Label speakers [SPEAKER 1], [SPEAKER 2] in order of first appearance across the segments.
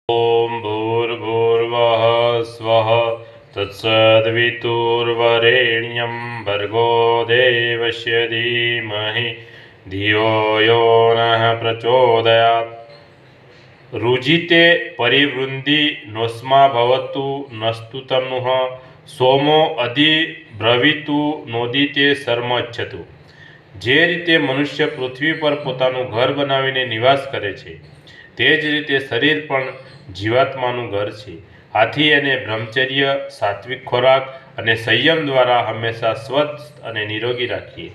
[SPEAKER 1] ॐ भूर्भुवः स्वः तत्सद्वितुर्वरेण्यं भर्गो देवस्य धीमहि धियो यो नः प्रचोदयात्। रुजिते परिवृन्दी नोस्मा भवतु नस्तु तनुः सोमो अधिब्रवीतु नोदिते शर्मच्छतु। જે રીતે મનુષ્ય પૃથ્વી પર પોતાનું ઘર બનાવીને નિવાસ કરે છે તે જ રીતે શરીર પણ જીવાત્માનું ઘર છે। આથી એને બ્રહ્મચર્ય, સાત્વિક ખોરાક અને સંયમ દ્વારા હંમેશા સ્વસ્થ અને નિરોગી રાખીએ।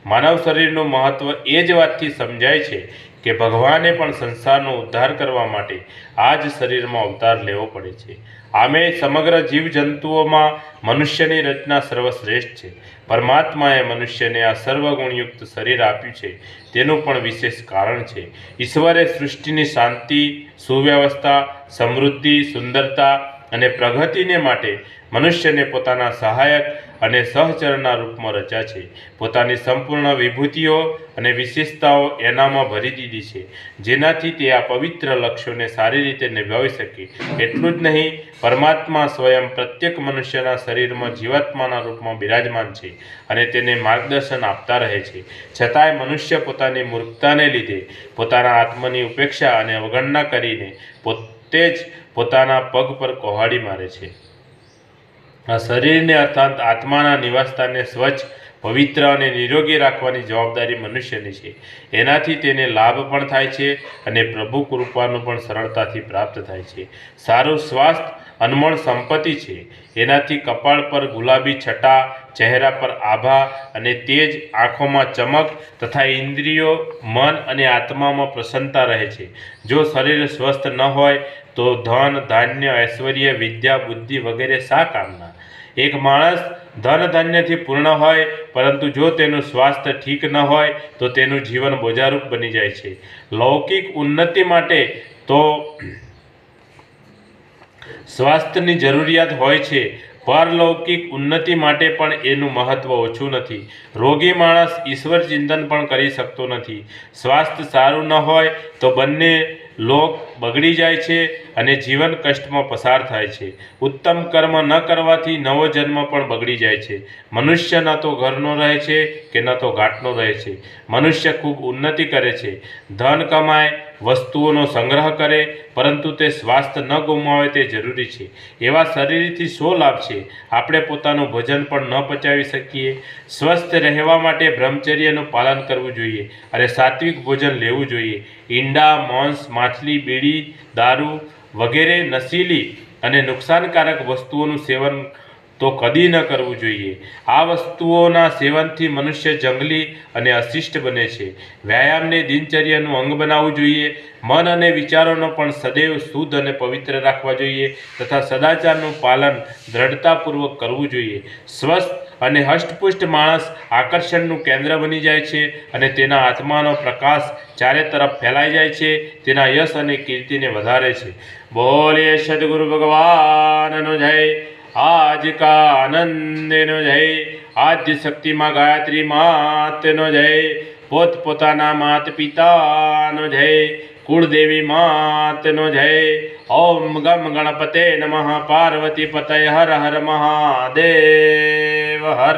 [SPEAKER 1] માનવ શરીરનું મહત્ત્વ એ જ વાતથી સમજાય છે કે ભગવાને પણ સંસારનો ઉદ્ધાર કરવા માટે આ જ શરીરમાં અવતાર લેવો પડે છે। આમે સમગ્ર જીવજંતુઓમાં મનુષ્યની રચના સર્વશ્રેષ્ઠ છે। પરમાત્માએ મનુષ્યને આ સર્વગુણયુક્ત શરીર આપ્યું છે તેનું પણ વિશેષ કારણ છે। ઈશ્વરે સૃષ્ટિની શાંતિ, સુવ્યવસ્થા, સમૃદ્ધિ, સુંદરતા અને પ્રગતિને માટે મનુષ્યને પોતાના સહાયક અને સહચરના રૂપમાં રચ્યા છે। પોતાની સંપૂર્ણ વિભૂતિઓ અને વિશેષતાઓ એનામાં ભરી દીધી છે જેનાથી તે આ પવિત્ર લક્ષ્યોને સારી રીતે નિભાવી શકે। એટલું જ નહીં, પરમાત્મા સ્વયં પ્રત્યેક મનુષ્યના શરીરમાં જીવાત્માના રૂપમાં બિરાજમાન છે અને તેને માર્ગદર્શન આપતા રહે છે। છતાંય મનુષ્ય પોતાની મૂર્ખતાને લીધે પોતાના આત્માની ઉપેક્ષા અને અવગણના કરીને પોતે જ પોતાના પગ પર કુહાડી મારે છે। આ શરીરને અર્થાત આત્માના નિવાસસ્થાનને સ્વચ્છ, પવિત્ર અને નિરોગી રાખવાની જવાબદારી મનુષ્યની છે। એનાથી તેને લાભ પણ થાય છે અને પ્રભુ કૃપાનું પણ સરળતાથી પ્રાપ્ત થાય છે। સારું સ્વાસ્થ્ય અનમોલ સંપત્તિ છે। એનાથી કપાળ પર ગુલાબી છટા, ચહેરા પર આભા અને તેજ, આંખોમાં ચમક તથા ઇન્દ્રિયો, મન અને આત્મામાં પ્રસન્નતા રહે છે। જો શરીર સ્વસ્થ ન હોય તો ધન, ધાન્ય, ઐશ્વર્ય, વિદ્યા, બુદ્ધિ વગેરે શા કામના? એક માણસ ધન ધાન્યથી પૂર્ણ હોય પરંતુ જો તેનું સ્વાસ્થ્ય ઠીક ન હોય તો તેનું જીવન બોજારૂપ બની જાય છે। લૌકિક ઉન્નતિ માટે તો સ્વાસ્થ્યની જરૂરિયાત હોય છે, પારલૌકિક ઉન્નતિ માટે પણ એનું મહત્ત્વ ઓછું નથી। રોગી માણસ ઈશ્વર ચિંતન પણ કરી શકતો નથી। સ્વાસ્થ્ય સારું ન હોય તો બંને લોક બગડી જાય છે અને જીવન કષ્ટમાં પસાર થાય છે। ઉત્તમ કર્મ ન કરવાથી નવો જન્મ પણ બગડી જાય છે। મનુષ્ય ન તો ઘરનો રહે છે કે ન તો ઘાટનો રહે છે। મનુષ્ય ખૂબ ઉન્નતિ કરે છે, ધન કમાય, વસ્તુઓનો સંગ્રહ કરે, પરંતુ તે સ્વાસ્થ્ય ન ગુમાવે તે જરૂરી છે। એવા શરીરથી શો લાભ છે? આપણે પોતાનું ભોજન પણ ન પચાવી શકીએ। સ્વસ્થ રહેવા માટે બ્રહ્મચર્યનું પાલન કરવું જોઈએ અને સાત્વિક ભોજન લેવું જોઈએ। ઈંડા, માંસ, માછલી, બીડી, દારૂ વગેરે નશીલી અને નુકસાનકારક વસ્તુઓનું સેવન તો કદી ન કરવું જોઈએ। આ વસ્તુઓના સેવનથી મનુષ્ય જંગલી અને અશિષ્ટ બને છે। વ્યાયામને દિનચર્યાનું અંગ બનાવવું જોઈએ। મન અને વિચારોનો પણ સદૈવ શુદ્ધ અને પવિત્ર રાખવા જોઈએ તથા સદાચારનું પાલન દ્રઢતાપૂર્વક કરવું જોઈએ। સ્વસ્થ અને હષ્ટપુષ્ટ માણસ આકર્ષણનું કેન્દ્ર બની જાય છે અને તેના આત્માનો પ્રકાશ ચારે તરફ ફેલાઈ જાય છે। તેના યશ અને કીર્તિને વધારે છે। બોલે સદગુરુ ભગવાનનો જય। આજ કા આનંદનો જય। આદ્ય શક્તિમાં ગાયત્રી માતનો જય। પોતપોતાના માત પિતાનો જય। કુળદેવી માતનો જય। ઓમ ગમ ગણપતે નમઃ। પાર્વતી પતય હર હર મહાદેવ હર।